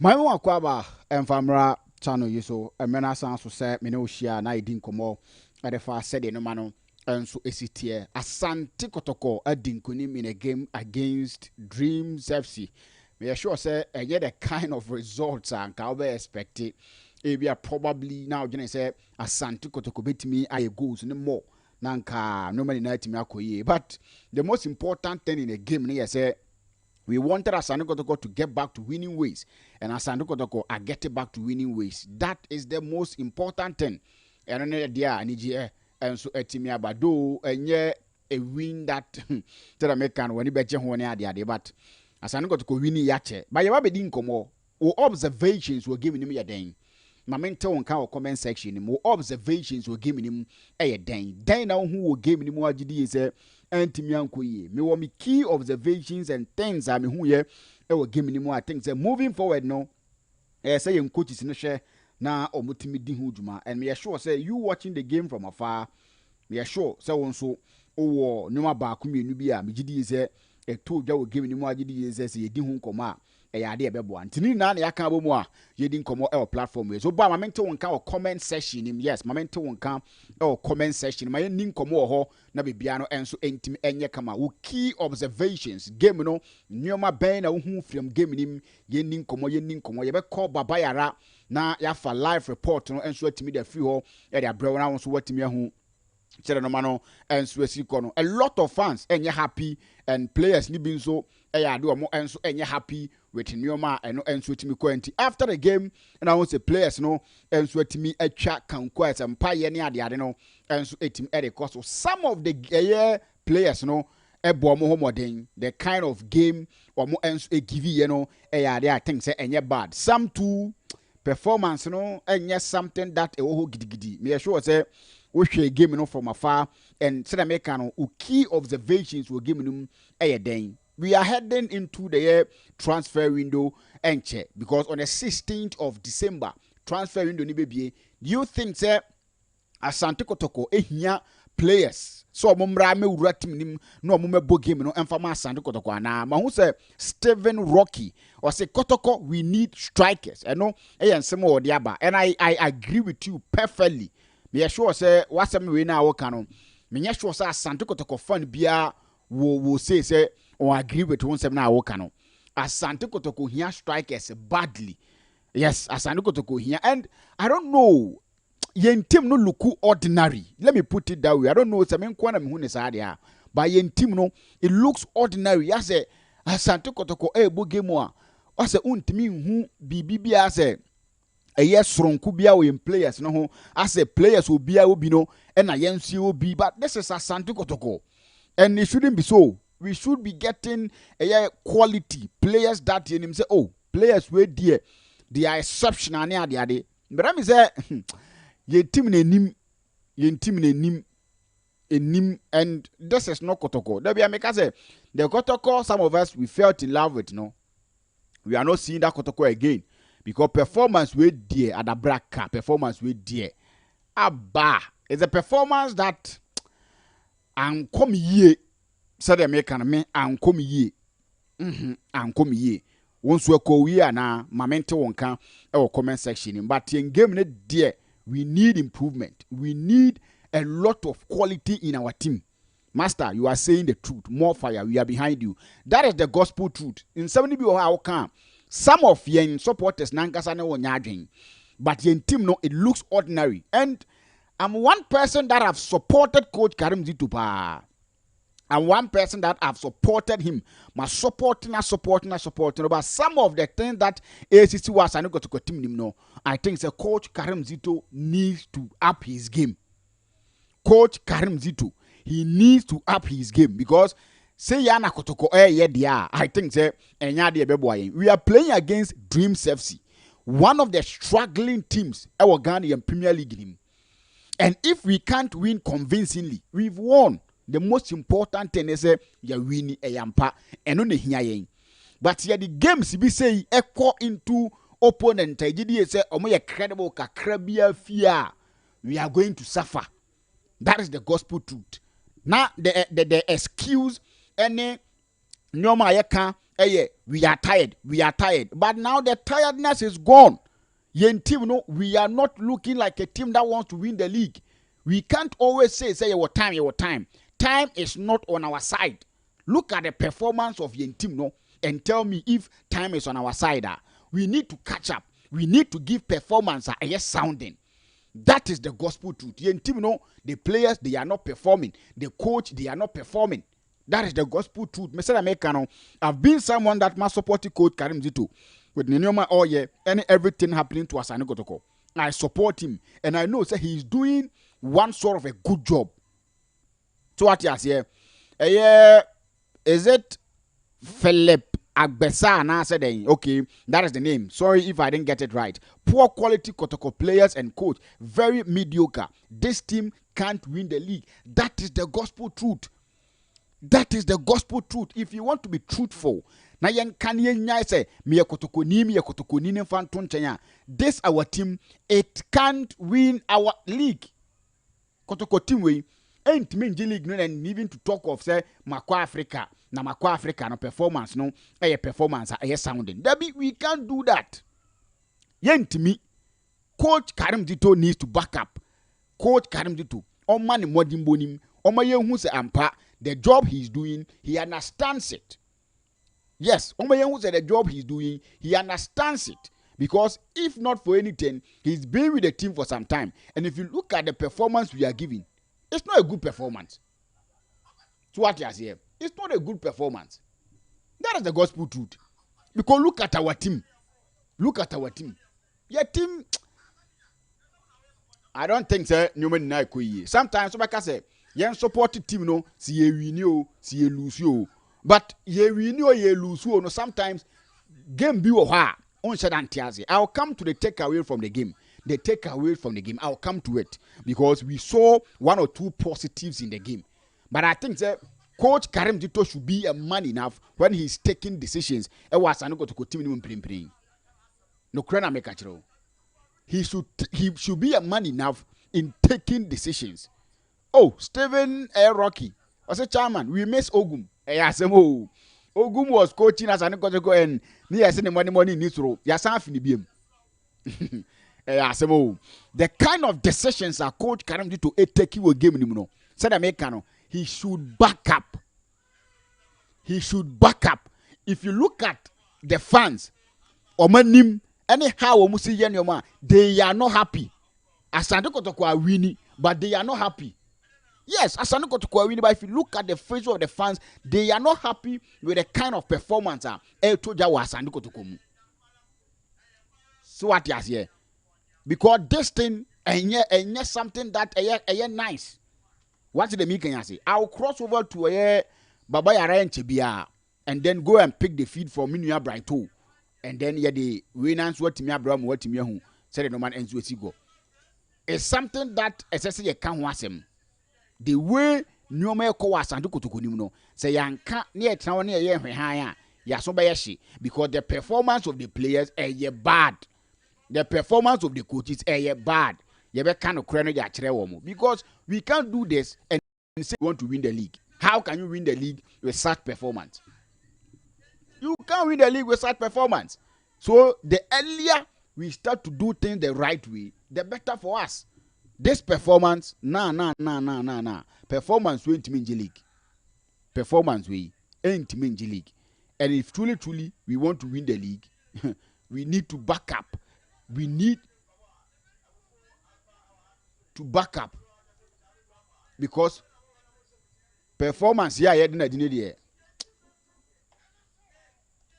My one kwaba enfamra channel yiso emena san so say me no hia na edi nkomo e de fa said no mano enso esitie Asante Kotoko adinkonim in a game against Dreams FC. Me sure say enye the kind of results and ka we expect it. We are probably now gonna say Asante Kotoko betimi aye goals no more nanka normally na timi akoye, but the most important thing in the game na say we wanted Asante Kotoko to get back to winning ways, and Asante Kotoko are getting back to winning ways. That is the most important thing. And on the idea, and so etimi abado, and yeah, a win that to make when you bet you one idea, but Asante Kotoko winning yache. But you have been komo, or observations were giving him a day. My mentor on our comment section, more observations were giving him a day. Then now who will give him more GD is a anti-miankoye. Me want me key observations and things I mean who ye will give me more things. Moving forward, no, say you coaches in the share now or mutimidi hujuma. And me assure say you watching the game from afar. Me assure so oh no bakumi nubia me GD is a told you will give me more GD is a ye din koma. Ade bebo antini na na yaka bomu a yedin komo e platform we so ba ma mente won ka o comment section nim. Yes, ma mente won ka e comment section ma yen komo ho na bebia no enso entim enye kama wo key observations game no nyoma ben na wo hu from game nim yen komo ye be call baba yara na ya fa live report no enso atimi da free ho e da brew na won so watimi ahu a lot of fans enye happy and players ni bin so ado omo enso enye happy with Nyoma and enso timi kwenti after the game. And I want say players no enso timi atwa kanko as empire ni ade no enso etim ede cost. So some of the players no ebo omo homoden the kind of game omo enso give you know ade I think say enye bad. Some too performance no enye something that e ho gidigidi. Me sure say we share game no from afar and said America no key observations will give them a day. We are heading into the transfer window and check because on the 16th of December transfer window ni baby. Do you think say Asante Kotoko ehia players so momra me wura tim nim no momebo game no emfama Asante Kotoko ana ma hu say Steven Rocky or say Kotoko we need strikers no ensem o de aba and I agree with you perfectly. Me sure say wasam we na wo kan no me sure say Asante Kotoko fan bia wo say or agree with one seven na wo kan no Asante Kotoko here strikers badly. Yes, Asante Kotoko here, and I don't know yen team no look ordinary. Let me put it that way. I don't know some kwana me hu ne sa dia but yen team no it looks ordinary. I say Asante Kotoko bo game a I say untimi hu bibi I say yes, Ronku bia we in players no ho as a players will be no and a yensi will be, but this is Asante Kotoko and it shouldn't be so. We should be getting a quality players that in him say oh players were dear they are exceptional near the ade but I say ye team nim and this is not Kotoko. There be make say the Kotoko some of us we felt in love with no We are not seeing that Kotoko again because performance with dear at the braka performance with dear. Abba, it's a performance that and come ye said American me and come ye. And come ye. Once we call we are now, Mamento won't our comment section. But in game dear, we need improvement. We need a lot of quality in our team. Master, you are saying the truth. More fire. We are behind you. That is the gospel truth. In 70 people how come some of yen supporters nankasane wonyadwen, but yen team no it looks ordinary. And I'm one person that have supported Coach Karim Zitupa. I'm one person that have supported him. My supporting. But some of the things that ACC was I got to go team no. I think the Coach Karim Zito needs to up his game. Coach Karim Zito. He needs to up his game because say Yana Kotoko I think say we are playing against Dreams FC, one of the struggling teams our Ghanaian Premier League him. And if we can't win convincingly, we've won. The most important thing is ya win a yampa and only here. But the games be say echo into opponent say omo credible kakrabia fear. We are going to suffer. That is the gospel truth. Now the excuse any normal we are tired. But now the tiredness is gone. Yen team no, we are not looking like a team that wants to win the league. We can't always say your time. Time is not on our side. Look at the performance of yen team no and tell me if time is on our side. We need to catch up. We need to give performance a sounding. That is the gospel truth. Yen team no, the players they are not performing. The coach they are not performing. That is the gospel truth. Mr. Americano, I've been someone that must support the coach Karim Zito with Ninyoma all year and everything happening to Asante Kotoko. I support him and I know that he's doing one sort of a good job. So what you say? Is it Philip Agbesa? And I said, okay, that is the name. Sorry if I didn't get it right. Poor quality Kotoko players and coach, very mediocre. This team can't win the league. That is the gospel truth. That is the gospel truth. If you want to be truthful, na yen kan yen nyai say me Kotoko ni fanton chenya. This our team, it can't win our league. Kotoko team we ain't mean league no and even to talk of say Makwa Africa no performance no a performance a sounding. We can't do that. Yen to me, Coach Karim Dito needs to back up. Coach Karim Dito, on money modimbonim, on my young who say ampa, the job he's doing, he understands it. Yes, on my young who say the job he's doing, he understands it. Because if not for anything, he's been with the team for some time. And if you look at the performance we are giving, it's not a good performance. So what you say? It's not a good performance. That is the gospel truth. Because look at our team. Your team, I don't think so. Sometimes, like I say, you support the team, no, see you win you, see you lose you. But you win you lose you. No, sometimes game be hard. I'll come to the takeaway from the game. I'll come to it because we saw one or two positives in the game. But I think that Coach Karim Dito should be a man enough when he's taking decisions. He should be a man enough in taking decisions. Oh, Stephen Rocky. I said, Chairman, we miss Ogum. Ogum was coaching us and got to go and near sending money in Israel. Yasan Finibim. The kind of decisions that Coach Karim Dito take you a game in said Americano, he should back up. If you look at the fans, Omanim, anyhow, they are not happy. Asante Kotoko are winning, but they are not happy. Yes, Asante Kotoko are winning, but if you look at the face of the fans, they are not happy with the kind of performance Asante Kotoko. So what you say? Because this thing and something that nice. What's the meaning? I say? I'll cross over to Baba Yara and Chibia and then go and pick the feed for Minya Brighto. And then the winners what me Abraham what me who said no man ends with go. It's something that essentially can't was him. The way no me ko was and to no say yanka near town near higher so be because the performance of the players bad. The performance of the coaches bad. You be kind of credit because we can't do this and say we want to win the league. How can you win the league with such performance? You can't win the league with such performance. So the earlier we start to do things the right way, the better for us. This performance, nah. Performance we ain't mean league. Performance we ain't mean league. And if truly we want to win the league, we need to back up. We need to back up. Because performance, yeah, didn't there.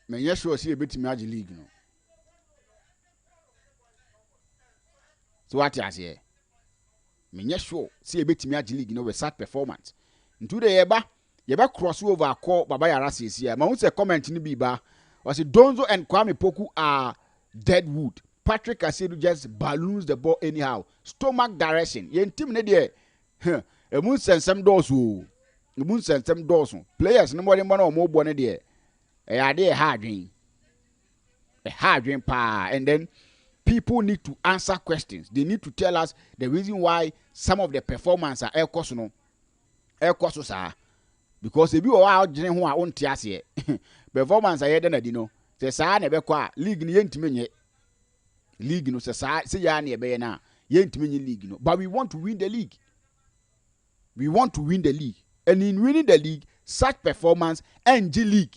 Man, yes, sure, see a bit in league, no. So what you say? Me yes sure see a bit in league, with sad performance. Into the yeba cross over call Baba Yara says here. My own say comment in the biba was it Donzo and Kwame Poku are dead wood. Patrick Asedu just balloons the ball anyhow. Stomach direction. Yen team ne there. A moon send some doors. The moon send some doors. Players no more than one or more bonnet there. A day hard dream. A hard dream pa. And then people need to answer questions. They need to tell us the reason why some of the performance are air course are because if you are out who are on tias performance are then dino say sa na be kwa league ni yentime league no say ya na be na yentime league no, but we want to win the league. We want to win the league, and in winning the league such performance and G league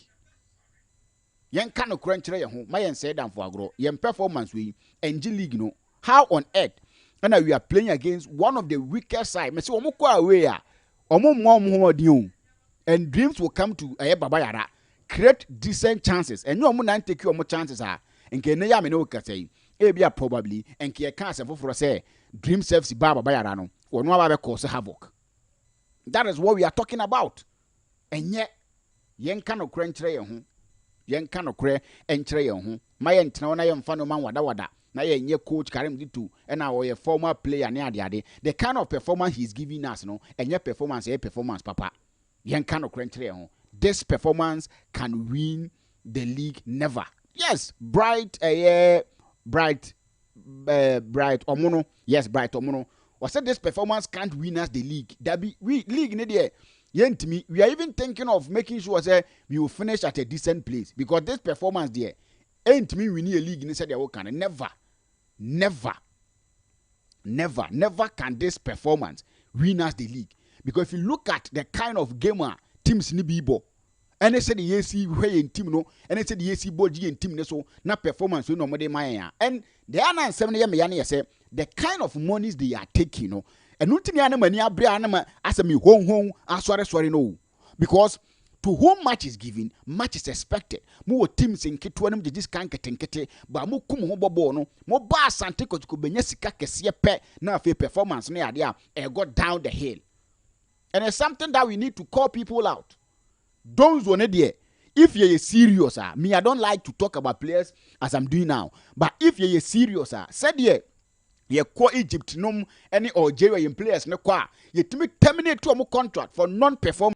yen kan no kranchire ye ho ma yen say dan for agro yen performance we NG league no. How on earth and we are playing against one of the weakest side. Me say omo kwa away a omo mo and dreams will come to Baba Yara, create decent chances and no man take your more chances are and can ya me no ka say ebia probably and can say for say dream serves Baba Yara no or no ba cause havoc. That is what we are talking about. And yet yen kan no kranchire ye ho yen kan no kre enchire ye ho ma yen tena na yen fa no man wada na ye coach Karim Ditu and our a former player near the kind of performance he's giving us no and your performance papa yen kind of crunch. This performance can win the league never. Yes, bright omono. Yes, bright omono. Or said this performance can't win us the league. That be we league in there. We are even thinking of making sure say we will finish at a decent place because this performance there ain't me winning a league inside the can never can this performance win us the league. Because if you look at the kind of gamer teams ni bibo and they say the AC way in team no and they say the AC body in team so na performance we no more dey and the other 7 year say the kind of monies they are taking no and no timi ana mani abre ana asemi hon asore no because to whom much is given, much is expected. More teams in Kitwanum did this can ketenkete, but mo kum ho bobo no, mo ba Asante Kotoko benyesika kesiye pe na fe performance ne ade a got down the hill. And it's something that we need to call people out. Don't one there. If you're serious, me I don't like to talk about players as I'm doing now. But if you're serious, said ye kwa Egypt nom any Algeria players no kwa ye terminate to contract for non-performance.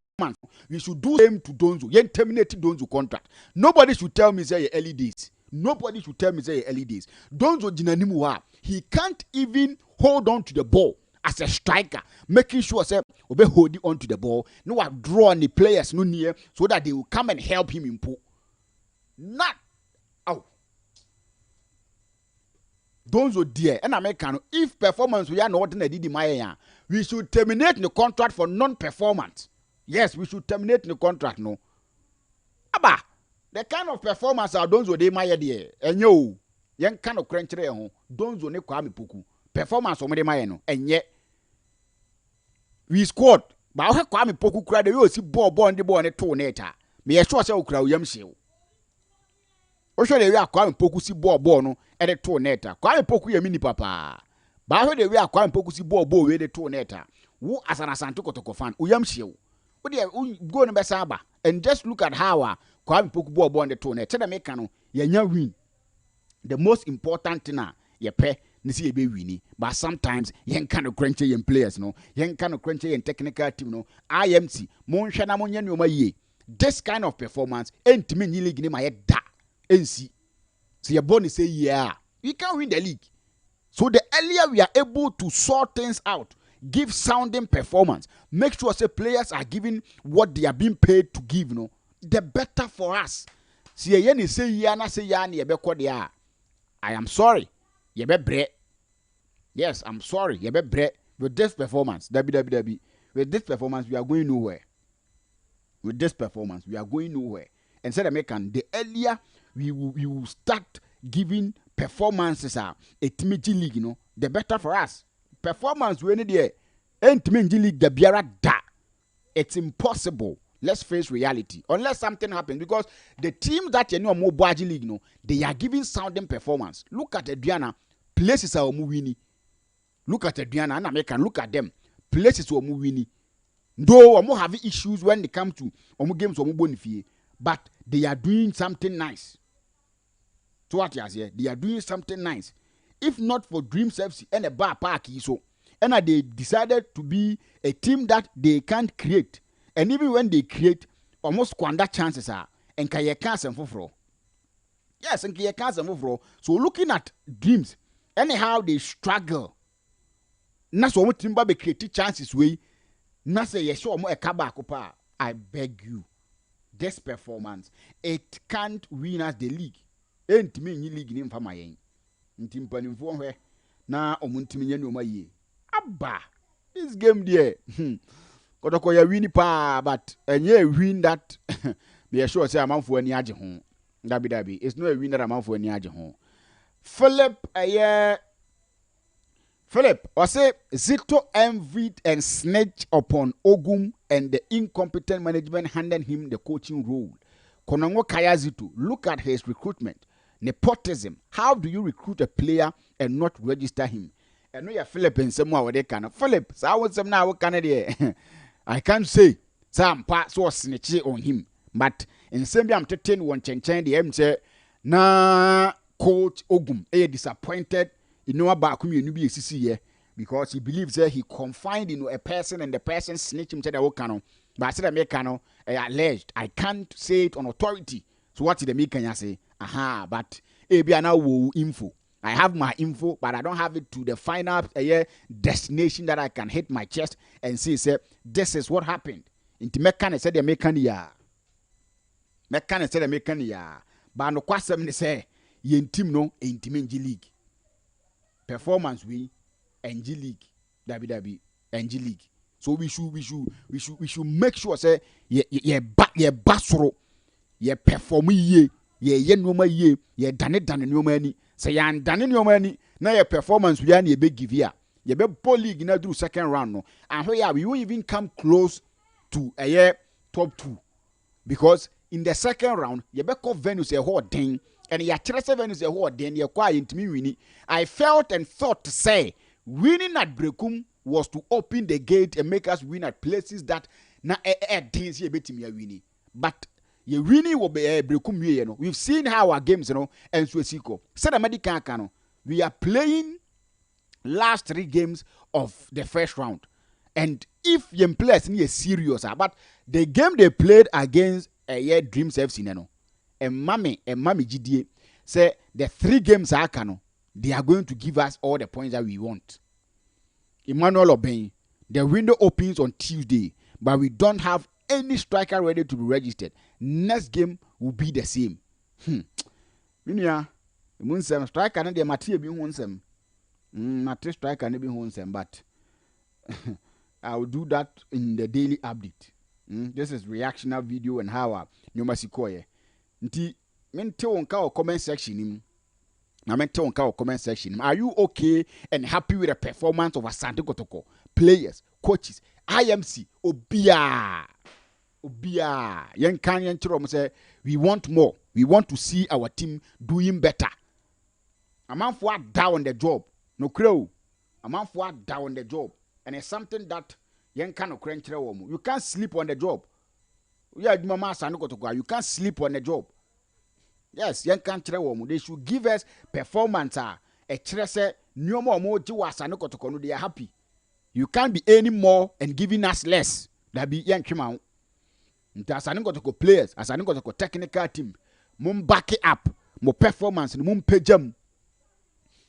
We should do them to Donzo. Yen terminate Donzo contract. Nobody should tell me say early days. Nobody should tell me say early days. Donzo jinanimuwa. He can't even hold on to the ball as a striker, making sure say obe holding on to the ball. No, I draw on the players no near so that they will come and help him improve. Not oh. Donzo dear and American. If performance we are not in the Maya, we should terminate the contract for non-performance. Yes, we should terminate the contract, no. Aba, the kind of performance are Donzo de Maya dear. And yo, young kind of crunch home. Donzo ne Kwame Poku. Performance of Maya no. And yet, we scored. But I Kwame Poku cried, you see ball the ball and a tornata. Me a sure say crowd yam shield. Or should they are Kwame Poku see ball no and a tornata. Kwame Poku ya mini papa. But I heard they are Kwame Poku see ball with a tornata. Who as an Asante Kotoko fan, uyam shield. Go to Besaba and just look at how Kwame Poku ball on the tone. Tell the mechano, ya win. The most important thing ye pay nisi be winning. But sometimes yen kind of crunchy players no, yen kind of crunchy and technical team no. IMC, mon shana mon yenu ye. this kind of performance ain't me league in my da NC. So your bonus say yeah, we can win the league. So the earlier we are able to sort things out, give sounding performance, make sure say players are giving what they are being paid to give, the better for us. See, you say yeah, na say yeah, ni ebe kwa dia. I am sorry, you be bre. Yes, I'm sorry, you be bre. With this performance, WWW, with this performance, we are going nowhere. With this performance, we are going nowhere. And said American, the earlier we will start giving performances a Timothy League, the better for us. Performance we need there. And Timothy League the biara da. It's impossible. Let's face reality. Unless something happens, because the teams that you know more Boaji League, they are giving sounding performance. Look at Adriana, places are winning. Look at Adriana and American. Look at them. Places are winning. Though I'm having issues when they come to games or bonify, but they are doing something nice. So what you say? They are doing something nice. If not for Dreams FC and a bar park, so and they decided to be a team that they can't create, and even when they create, almost squander chances are and can you cancel for. Yes, and can you cancel for. So looking at Dreams, anyhow they struggle. Na so team ba be create chances way. Na say yes, so mo e kaba akopa. I beg you, this performance it can't win us the league. Ain't me ni league ni mfama yen. Nti mpanimfo hwe na omuntimi nya ni omaye. Abba, this game there. Kotoko ya win pa, but enye win that be sure say amanfo ani age ho. Dabi. It's not a win that amanfo ani age ho. Philip, I say Zito envied and snitched upon Ogum and the incompetent management handed him the coaching role. Konongo Kaya Zito, look at his recruitment. Nepotism. How do you recruit a player and not register him? I know you're Philip and someone where they can. Philip, so I want some now. What can I can't say some parts was snitchy on him, but in some I'm 1 change the M say na coach Ogum disappointed. You know about community because he believes that he confined a person and the person snitched him to the Okano. But I said Americano alleged. I can't say it on authority. So what did the American say? Aha, but I now info. I have my info, but I don't have it to the final destination that I can hit my chest and say this is what happened. Into mechanic said the American Mechanic said the American but no question say yen team no intimate league. Performance we NG League, WW NG League. So we should make sure say ye basoro ye perform ye noma ye dane noma ni say yan dane noma ni na ye performance we an ye be give ya ye be ball league na do second round no and where we won't even come close to a year top 2 because in the second round ye be call Venus a whole thing. And ya 7 is a word, then you're quiet to me winning. I felt and thought to say winning at Brekum was to open the gate and make us win at places that na things you bet me winning. But you winning will be Brekum, you know. We've seen how our games, and Swesiko. Said American Cano. We are playing last 3 games of the first round. And if you play is serious, but the game they played against Dreams FC, and Mammy GDA say the 3 games are canon. They are going to give us all the points that we want. Emmanuel Obey, the window opens on Tuesday, but we don't have any striker ready to be registered. Next game will be the same. Minya, Munsem striker and the material be Munsem. Material striker and be Munsem, but I will do that in the daily update. This is reactional video and how Nyomasikoye. Nti mente wonka o comment section nim na mente wonka o comment section nim. Are you okay and happy with the performance of Asante Kotoko, players, coaches, IMC, obia yen kan yen chiro say we want more, we want to see our team doing better. Amanfo are down on the job no crow, amanfo are down on the job, and it's something that yen kan o kren chiro wo. You can't sleep on the job. You can't sleep on the job. Yes, you can't tell them. They should give us performance. A trese no more they are happy. You can't be any more and giving us less. That be young come out. Nti Asante Kotoko players, Asante Kotoko technical team, mum back it up, mo performance, mum pejam.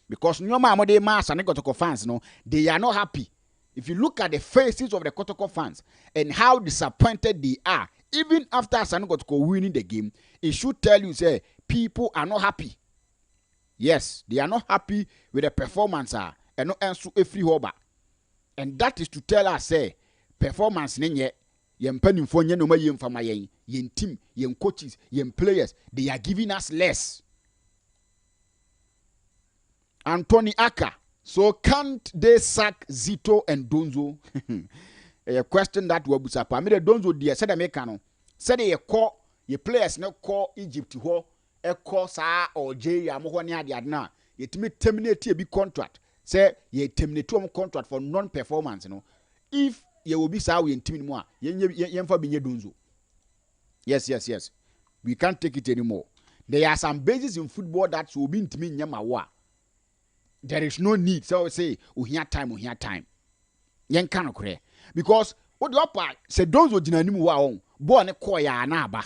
Because nyoma amode ma Asante Kotoko fans, no, they are not happy. If you look at the faces of the Kotoko fans and how disappointed they are, even after Asante Kotoko winning the game, it should tell you, say, people are not happy. Yes, they are not happy with the performance, and no answer every hoba. And that is to tell us, say, performance nenye, yen penifo nye no ma yen fama yen team, yen coaches, yen players, they are giving us less. Anthony Aka. So can't they sack Zito and Donzo? A question that Wabusapa. I mean, the Donzo dear said Americano. Said they call your players no call Egypt to ho a call Sa or J. Amohania Diadna. Yet me terminate a big contract. Say ye terminate contract for non-performance. You know, if you will be sawi in Timmy Moa, yen for being Donzo. Yes. We can't take it anymore. There are some bases in football that will be in Timmy Yamawa. There is no need. So say, here time. Yen cannot cray. Because what the upper said, those who didn't know born a koya anaba.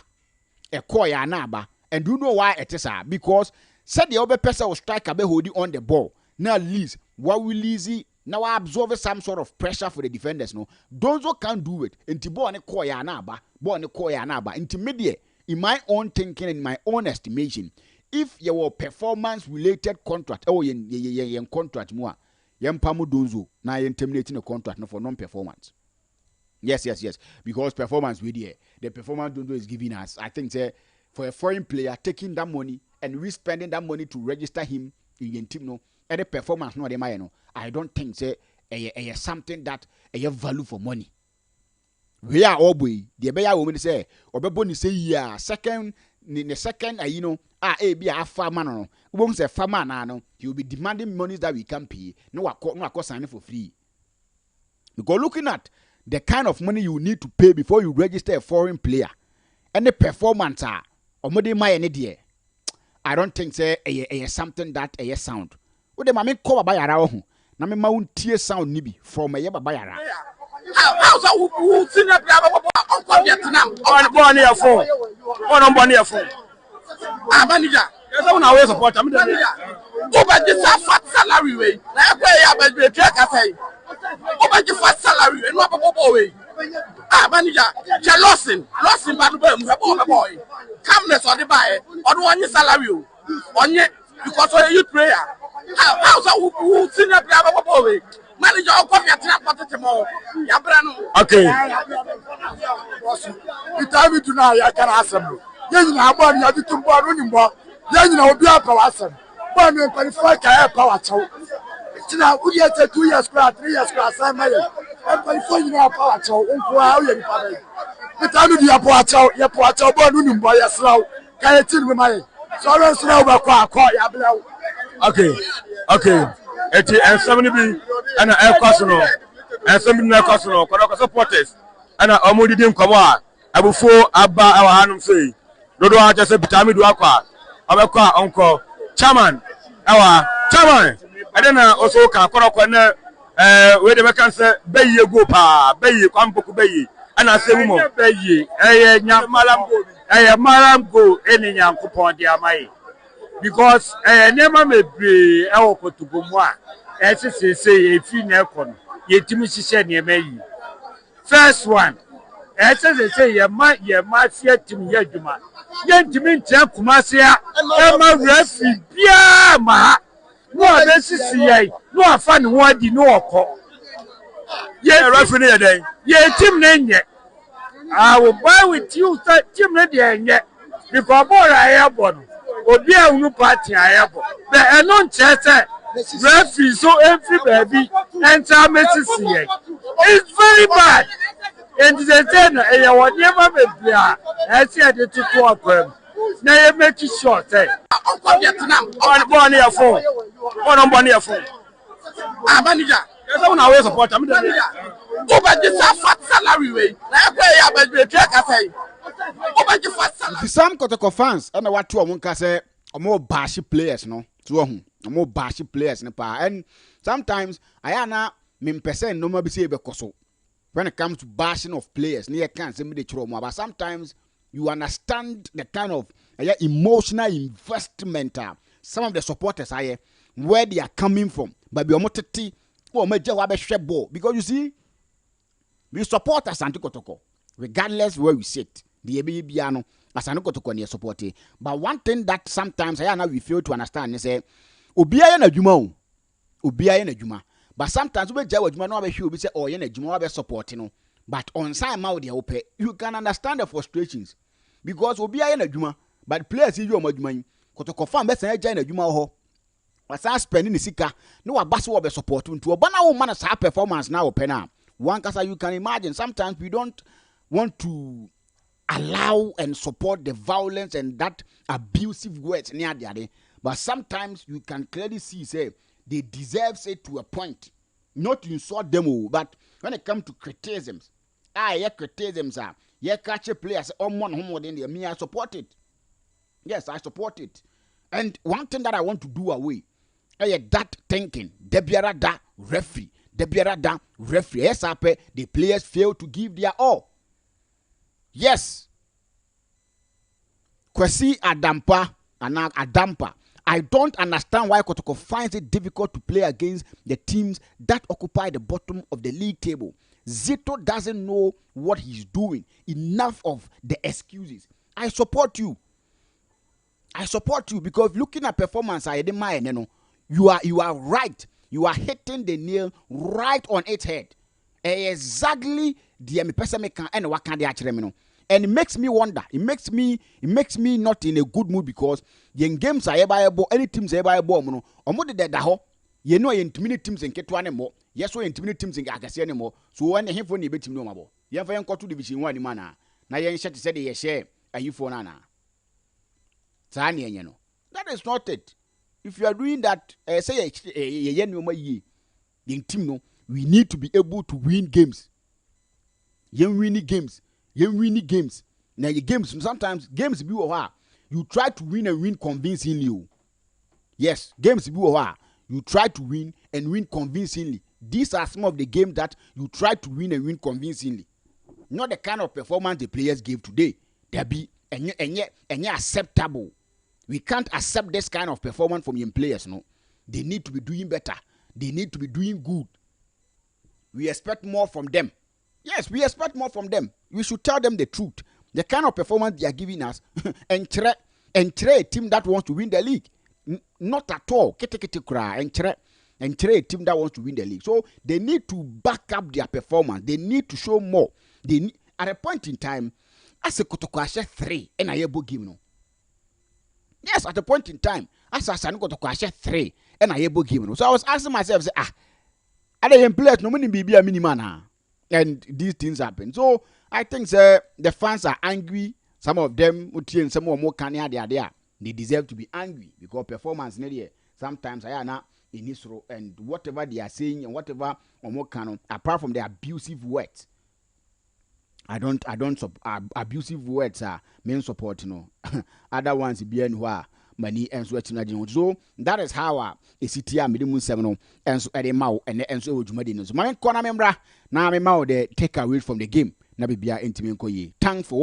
A koya anaba. And do you know why it is? Because said the other person will strike a holding on the ball. Now, Liz, what will easy now absorb some sort of pressure for the defenders? No, those who can't do it. Into born a koya anaba. Intermediate, in my own thinking and my own estimation. If your performance related contract, yen contract more, yen pamu donzo, na yen terminating a contract no for non-performance. Yes. Because performance the performance donzo is giving us, I think, for a foreign player taking that money and we spending that money to register him in yen team no, and the performance no no. I don't think something that a value for money. We are all boy. The bear woman say, or beboni say, yeah, second, in the second, be a farmer no. Won't say farmer no. You'll be demanding monies that we can pay. No, I cost signing for free. Because looking at the kind of money you need to pay before you register a foreign player, and the performance or more than my idea, I don't think something that sound. What the mammy call by our own. Na me mount tear sound nibi from a yaba bayara. How's who seen up on Vietnam? On your phone. On your phone. Manager, there's no way support. I'm the over this fat salary way. I pay about the track. I say, over the fat salary and not a way. Manager, lost bad boy. Calmness on the buyer, on one salary. On yet, because of your prayer. How's who seen up boy? Manager, I'll come here to tomorrow. Okay. The time to now, I can ask them. Then I want you to borrow anymore. Then I'll be up our son. But you qualify power. Now, we had 2 years, 3 years, I'm qualify you know power. The time to your power, born boy, as slow. Can you tell me my sorrow slow back? Okay. And somebody be and a personal and somebody no personal supporters and I didn't come out. I before Abba our hand say, Dodo just say Bitami do aqua. Abaka uncle chairman. Our chairman. I don't know also can where the can say Bay go pa, Bay, Kamboku Bay, and I say woman Bay, Malam go any young coupon dear my. Because never may be our to go more. As I say, a female con, yet Timothy said near me. First one, as I say, your mafia to me, Yaduma. Yet to me, Kumasia, Emma Refi, Biama. No, this is no fun one, the no call. Yeah, referee day. Yeah, Tim Nanya. I will buy with you, Tim Nanya, because boy, I have one. Obi a unu party ayabo be enon chese referee so every baby enter Messi here. It's very bad and the ten e ya won never be bia e see e dey tutu akwam na e make sure say on Vietnam on your phone on your phone manager there's one way support am over this fat salary way na e pay ya be track say the Sam Kotoko fans and what two amunka say more bashy players no to more bashy players no pa and sometimes I na me percent no ma be say be koso when it comes to bashing of players, near can't say me the trauma, but sometimes you understand the kind of emotional investment some of the supporters are where they are coming from. But be omoteti or major wabe ball, because you see, we support Asante Kotoko regardless where we sit. The Ebiano Asante Kotoko near support. But one thing that sometimes we fail to understand is Obiya na juma, Obiya na juma. But sometimes we just no be sure we say oh na juma be supporting. But on side mouth you can understand the frustrations because Obiya na juma. But players you juma Kotoko fan be say na juma ho. Wasa spending the sika no abase wo be support nto oba na wo man sa performance na open na one kasa you can imagine sometimes we don't want to allow and support the violence and that abusive words near there, but sometimes you can clearly see say they deserve it to a point, not to insult them all, but when it comes to criticisms criticisms are catch players on one home in there, me I support it. Yes, I support it. And one thing that I want to do away that thinking debiara da referee yes the players fail to give their all. Yes, Kwesi Adampa and Adampa, I don't understand why Kotoko finds it difficult to play against the teams that occupy the bottom of the league table. Zito doesn't know what he's doing. Enough of the excuses. I support you because looking at performance I didn't mind, you are right. You are hitting the nail right on its head. Exactly the person can and what can they actually and it makes me wonder. It makes me not in a good mood because yen games are able any teams are able no omo de da ho ye no yen timi teams en keto anemo yes so yen timi teams en agase anemo so when the hemfo na betimi no mabo yen fa yen koto division 1 ni mana na yen share say the ye share ayifo na na sa na yen no that is not it. If you are doing that say ye no ma yi yen team no we need to be able to win games. Yen winning games. Now your games sometimes games be you try to win and win convincingly. Yes, games be you try to win and win convincingly. These are some of the games that you try to win and win convincingly. Not the kind of performance the players gave today. They be and acceptable. We can't accept this kind of performance from young players. No, they need to be doing better. They need to be doing good. We expect more from them. Yes, we expect more from them. We should tell them the truth. The kind of performance they are giving us and try a team that wants to win the league. Not at all. And try a team that wants to win the league. So they need to back up their performance. They need to show more. At a point in time, Asante Kotoko 3 and I able give no. Yes, at a point in time, Asante Kotoko 3 and I able give no. So I was asking myself, are they in players no money be a miniman? And these things happen. So I think the fans are angry. Some of them, some more can there. They deserve to be angry because performance sometimes I am not in this role and whatever they are saying and whatever or more canon, apart from the abusive words. I don't abusive words are main support, Other ones be where money and sweating. So that is how a city minimum 7 and so at a mouth and so Jumadino. So my corner member now I'm out there take away from the game. Nabibia intimate. Thanks for